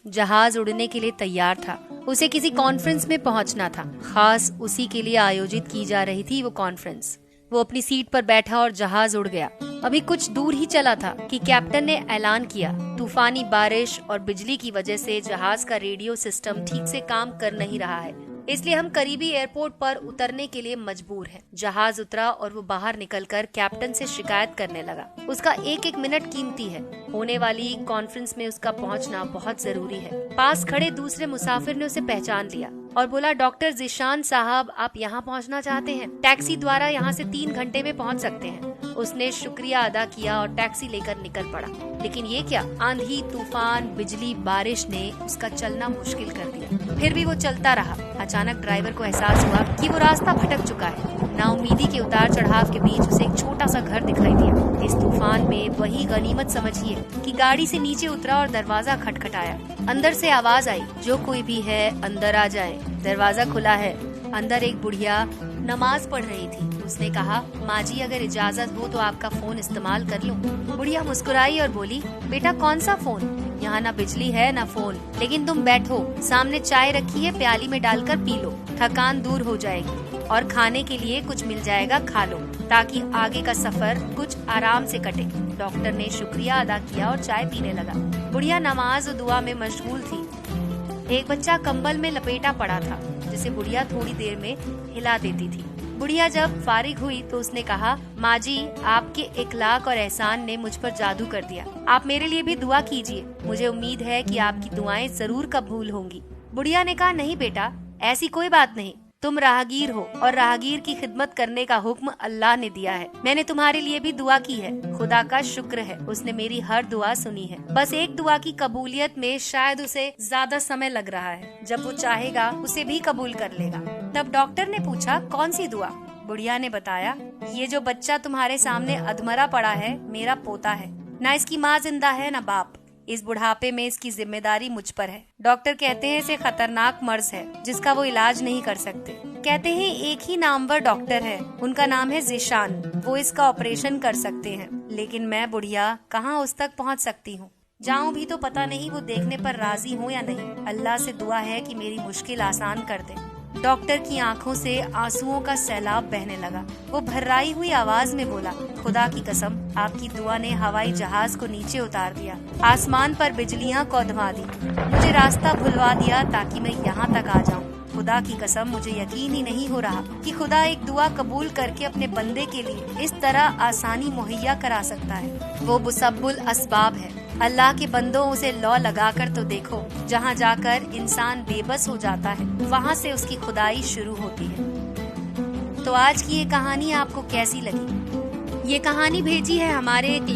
जहाज उड़ने के लिए तैयार था। उसे किसी कॉन्फ्रेंस में पहुंचना था, खास उसी के लिए आयोजित की जा रही थी वो कॉन्फ्रेंस। वो अपनी सीट पर बैठा और जहाज उड़ गया। अभी कुछ दूर ही चला था कि कैप्टन ने ऐलान किया, तूफानी बारिश और बिजली की वजह से जहाज का रेडियो सिस्टम ठीक से काम कर नहीं रहा है, इसलिए हम करीबी एयरपोर्ट पर उतरने के लिए मजबूर हैं। जहाज उतरा और वो बाहर निकलकर कैप्टन से शिकायत करने लगा। उसका एक एक मिनट कीमती है। होने वाली कॉन्फ्रेंस में उसका पहुंचना बहुत जरूरी है। पास खड़े दूसरे मुसाफिर ने उसे पहचान लिया और बोला, डॉक्टर ज़ीशान साहब, आप यहाँ पहुँचना चाहते हैं? टैक्सी द्वारा यहाँ से 3 घंटे में पहुँच सकते हैं। उसने शुक्रिया अदा किया और टैक्सी लेकर निकल पड़ा। लेकिन ये क्या, आंधी, तूफान, बिजली, बारिश ने उसका चलना मुश्किल कर दिया। फिर भी वो चलता रहा। अचानक ड्राइवर को एहसास हुआ कि वो रास्ता भटक चुका है। नाउमीदी के उतार चढ़ाव के बीच उसे एक छोटा सा घर दिखाई दिया। इस तूफान में वही गनीमत समझिए कि गाड़ी से नीचे उतरा और दरवाजा खटखटाया। अंदर से आवाज आई, जो कोई भी है अंदर आ जाए। दरवाजा खुला है। अंदर एक बुढ़िया नमाज पढ़ रही थी। उसने कहा, माँ जी, अगर इजाजत हो तो आपका फोन इस्तेमाल कर लूं। बुढ़िया मुस्कुराई और बोली, बेटा कौन सा फोन? यहाँ ना बिजली है ना फोन, लेकिन तुम बैठो, सामने चाय रखी है, प्याली में डालकर पी लो, थकान दूर हो जाएगी और खाने के लिए कुछ मिल जाएगा, खा लो, ताकि आगे का सफर कुछ आराम से कटे। डॉक्टर ने शुक्रिया अदा किया और चाय पीने लगा। बुढ़िया नमाज और दुआ में मशगूल थी। एक बच्चा कंबल में लपेटा पड़ा था, जिसे बुढ़िया थोड़ी देर में हिला देती थी। बुढ़िया जब फारिग हुई तो उसने कहा, माँ जी, आपके इखलाक और एहसान ने मुझ पर जादू कर दिया। आप मेरे लिए भी दुआ कीजिए। मुझे उम्मीद है कि आपकी दुआएं जरूर कबूल होंगी। बुढ़िया ने कहा, नहीं बेटा, ऐसी कोई बात नहीं। तुम राहगीर हो और राहगीर की खिदमत करने का हुक्म अल्लाह ने दिया है। मैंने तुम्हारे लिए भी दुआ की है। खुदा का शुक्र है, उसने मेरी हर दुआ सुनी है। बस एक दुआ की कबूलियत में शायद उसे ज्यादा समय लग रहा है। जब वो चाहेगा उसे भी कबूल कर लेगा। तब डॉक्टर ने पूछा, कौन सी दुआ? बुढ़िया ने बताया, ये जो बच्चा तुम्हारे सामने अधमरा पड़ा है, मेरा पोता है। ना इसकी माँ जिंदा है ना बाप। इस बुढ़ापे में इसकी जिम्मेदारी मुझ पर है। डॉक्टर कहते हैं इसे खतरनाक मर्ज है जिसका वो इलाज नहीं कर सकते। कहते हैं एक ही नामवर डॉक्टर है, उनका नाम है ज़ीशान। वो इसका ऑपरेशन कर सकते हैं। लेकिन मैं बुढ़िया कहाँ उस तक पहुँच सकती हूँ? जाऊँ भी तो पता नहीं वो देखने पर राजी हो या नहीं। अल्लाह से दुआ है कि मेरी मुश्किल आसान कर दे। डॉक्टर की आंखों से आंसुओं का सैलाब बहने लगा। वो भर्राई हुई आवाज में बोला, खुदा की कसम, आपकी दुआ ने हवाई जहाज को नीचे उतार दिया, आसमान पर बिजलियां कौंधवा दी, मुझे रास्ता भुलवा दिया ताकि मैं यहाँ तक आ जाऊँ। खुदा की कसम, मुझे यकीन ही नहीं हो रहा कि खुदा एक दुआ कबूल करके अपने बंदे के लिए इस तरह आसानी मुहैया करा सकता है। वो मुसब्बुल असबाब है। अल्लाह के बंदों, उसे लौ लगाकर तो देखो। जहाँ जाकर इंसान बेबस हो जाता है, वहाँ से उसकी खुदाई शुरू होती है। तो आज की ये कहानी आपको कैसी लगी? ये कहानी भेजी है हमारे एक